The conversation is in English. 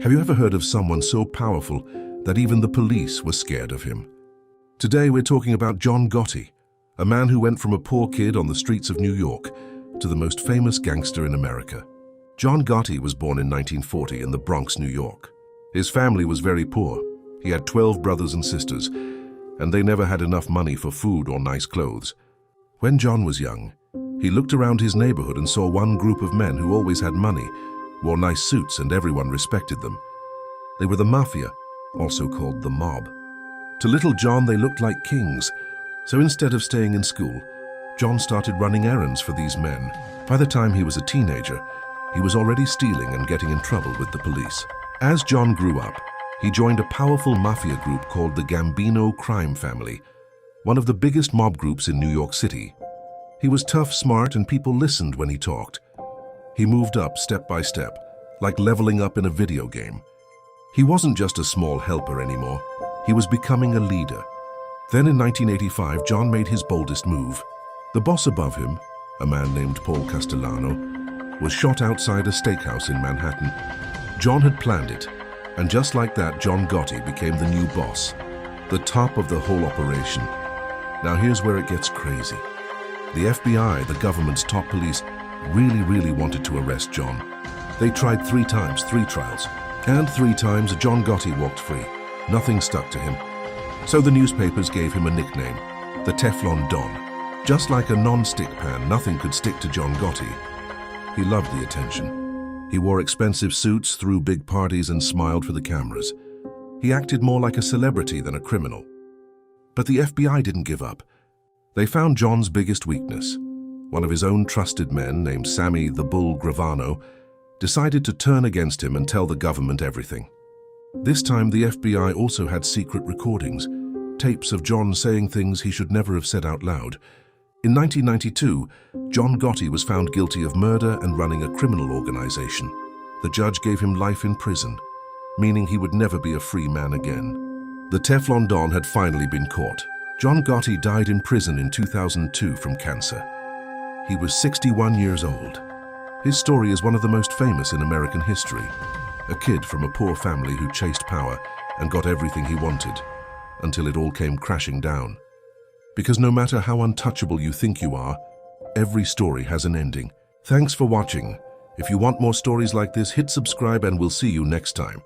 Have you ever heard of someone so powerful that even the police were scared of him? Today we're talking about John Gotti, a man who went from a poor kid on the streets of New York to the most famous gangster in America. John Gotti was born in 1940 in the Bronx, New York. His family was very poor. He had 12 brothers and sisters, and they never had enough money for food or nice clothes. When John was young, he looked around his neighborhood and saw one group of men who always had money, wore nice suits, and everyone respected them. They were the mafia, also called the mob. To little John, they looked like kings. So instead of staying in school, John started running errands for these men. By the time he was a teenager, he was already stealing and getting in trouble with the police. As John grew up, he joined a powerful mafia group called the Gambino crime family, one of the biggest mob groups in New York City. He was tough, smart, and people listened when he talked. He moved up step by step, like leveling up in a video game. He wasn't just a small helper anymore. He was becoming a leader. Then in 1985, John made his boldest move. The boss above him, a man named Paul Castellano, was shot outside a steakhouse in Manhattan. John had planned it, and just like that, John Gotti became the new boss, the top of the whole operation. Now here's where it gets crazy. The FBI, the government's top police, really wanted to arrest John. They tried 3 times, 3 trials, and 3 times John Gotti walked free. Nothing stuck to him. So the newspapers gave him a nickname, the Teflon Don. Just like a non-stick pan, nothing could stick to John Gotti. He loved the attention. He wore expensive suits, threw big parties, and smiled for the cameras. He acted more like a celebrity than a criminal. But the FBI didn't give up. They found John's biggest weakness. One of his own trusted men, named Sammy the Bull Gravano, decided to turn against him and tell the government everything. This time, the FBI also had secret recordings, tapes of John saying things he should never have said out loud. In 1992, John Gotti was found guilty of murder and running a criminal organization. The judge gave him life in prison, meaning he would never be a free man again. The Teflon Don had finally been caught. John Gotti died in prison in 2002 from cancer. He was 61 years old. His story is one of the most famous in American history. A kid from a poor family who chased power and got everything he wanted, until it all came crashing down. Because no matter how untouchable you think you are, every story has an ending. Thanks for watching. If you want more stories like this, hit subscribe and we'll see you next time.